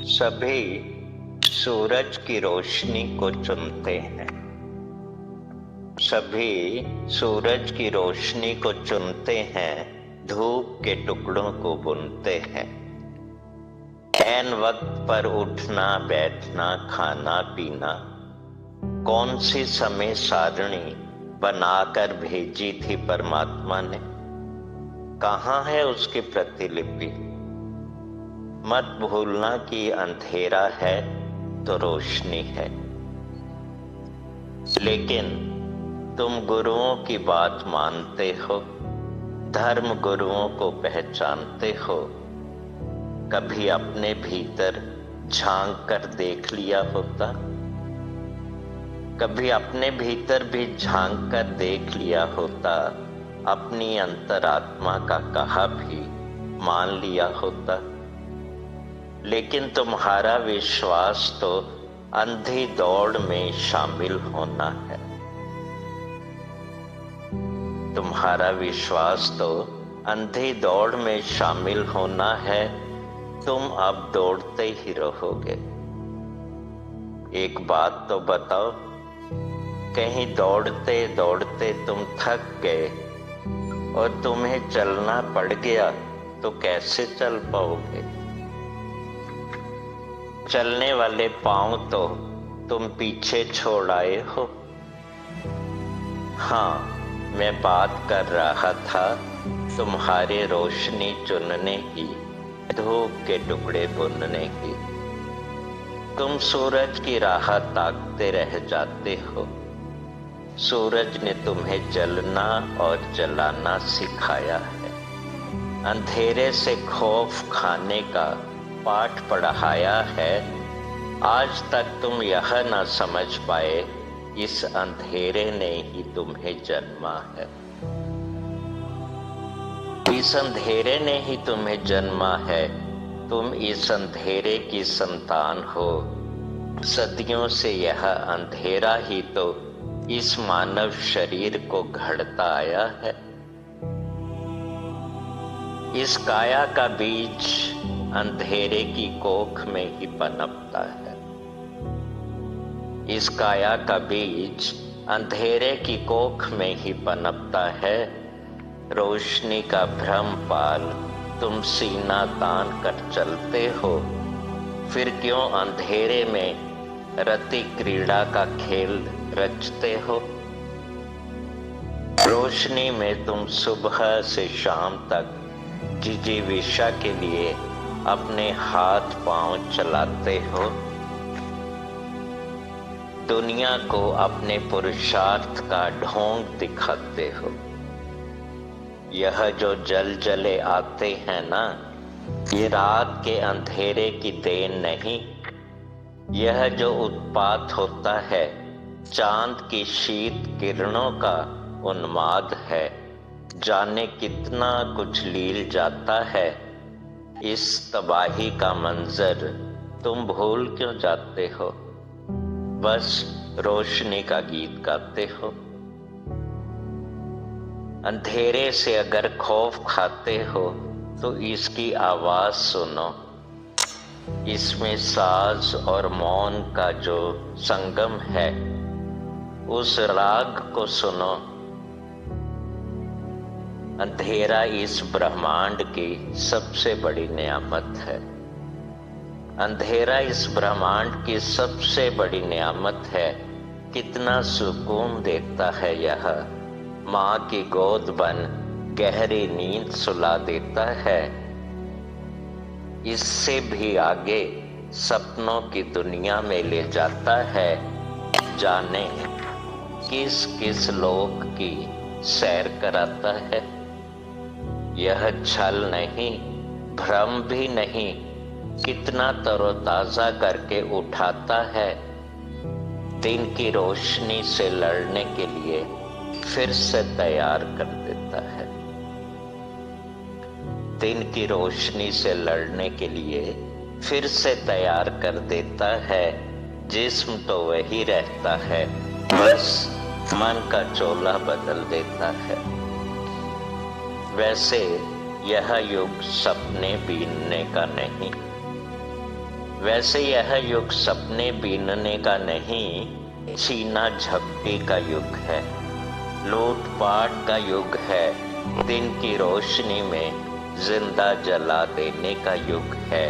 सभी सूरज की रोशनी को चुनते हैं। सभी सूरज की रोशनी को चुनते हैं, धूप के टुकड़ों को बुनते हैं। ऐन वक्त पर उठना बैठना खाना पीना कौन सी समय सारणी बनाकर भेजी थी परमात्मा ने? कहाँ है उसकी प्रतिलिपि? मत भूलना कि अंधेरा है तो रोशनी है। लेकिन तुम गुरुओं की बात मानते हो, धर्म गुरुओं को पहचानते हो। कभी अपने भीतर झांक कर देख लिया होता? कभी अपने भीतर भी झांक कर देख लिया होता? अपनी अंतरात्मा का कहा भी मान लिया होता? लेकिन तुम्हारा विश्वास तो अंधी दौड़ में शामिल होना है। तुम्हारा विश्वास तो अंधी दौड़ में शामिल होना है। तुम अब दौड़ते ही रहोगे। एक बात तो बताओ, कहीं दौड़ते दौड़ते तुम थक गए और तुम्हें चलना पड़ गया तो कैसे चल पाओगे? चलने वाले पांव तो तुम पीछे छोड़ आए हो। हाँ, मैं बात कर रहा था तुम्हारे रोशनी चुनने की, धूप के टुकड़े बुनने की। तुम सूरज की राह ताकते रह जाते हो। सूरज ने तुम्हें जलना और जलाना सिखाया है। अंधेरे से खौफ खाने का पाठ पढ़ाया है। आज तक तुम यह न समझ पाए, इस अंधेरे ने ही तुम्हें जन्मा है। इस अंधेरे ने ही तुम्हें जन्मा है। तुम इस अंधेरे की संतान हो। सदियों से यह अंधेरा ही तो इस मानव शरीर को घड़ता आया है। इस काया का बीज अंधेरे की कोख में ही पनपता है। इस काया का बीज अंधेरे की कोख में ही पनपता है। रोशनी का भ्रम पाल तुम सीना तान कर चलते हो। फिर क्यों अंधेरे में रति क्रीड़ा का खेल रचते हो? रोशनी में तुम सुबह से शाम तक जिजीविषा के लिए अपने हाथ पांव चलाते हो। दुनिया को अपने पुरुषार्थ का ढोंग दिखाते हो। यह जो जल जले आते हैं ना, ये रात के अंधेरे की देन नहीं। यह जो उत्पात होता है, चांद की शीत किरणों का उन्माद है। जाने कितना कुछ लील जाता है। इस तबाही का मंजर तुम भूल क्यों जाते हो? बस रोशनी का गीत गाते हो। अंधेरे से अगर खौफ खाते हो तो इसकी आवाज सुनो। इसमें साज और मौन का जो संगम है, उस राग को सुनो। अंधेरा इस ब्रह्मांड की सबसे बड़ी नियामत है। अंधेरा इस ब्रह्मांड की सबसे बड़ी नियामत है। कितना सुकून देता है यह। माँ की गोद बन गहरी नींद सुला देता है। इससे भी आगे सपनों की दुनिया में ले जाता है। जाने किस किस लोक की सैर कराता है। यह छल नहीं, भ्रम भी नहीं, कितना तरोताजा करके उठाता है। दिन की रोशनी से लड़ने के लिए फिर से तैयार कर देता है। दिन की रोशनी से लड़ने के लिए फिर से तैयार कर देता है। जिस्म तो वही रहता है, बस मन का चोला बदल देता है। वैसे यह युग सपने बीनने का नहीं, वैसे यह युग सपने बीनने का नहीं, छीना झपटी का युग है, लूटपाट का युग है, दिन की रोशनी में जिंदा जला देने का युग है।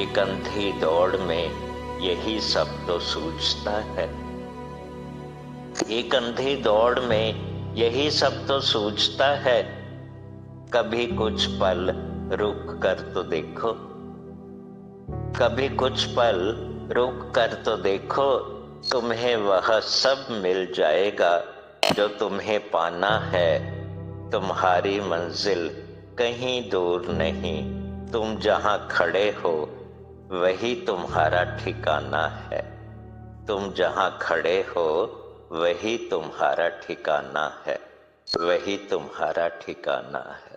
एक अंधी दौड़ में यही सब तो सूझता है, एक अंधी दौड़ में यही सब तो सूझता है। कभी कुछ पल रुक कर तो देखो, कभी कुछ पल रुक कर तो देखो, तुम्हें वह सब मिल जाएगा जो तुम्हें पाना है। तुम्हारी मंजिल कहीं दूर नहीं, तुम जहां खड़े हो वही तुम्हारा ठिकाना है। तुम जहां खड़े हो वही तुम्हारा ठिकाना है, वही तुम्हारा ठिकाना है।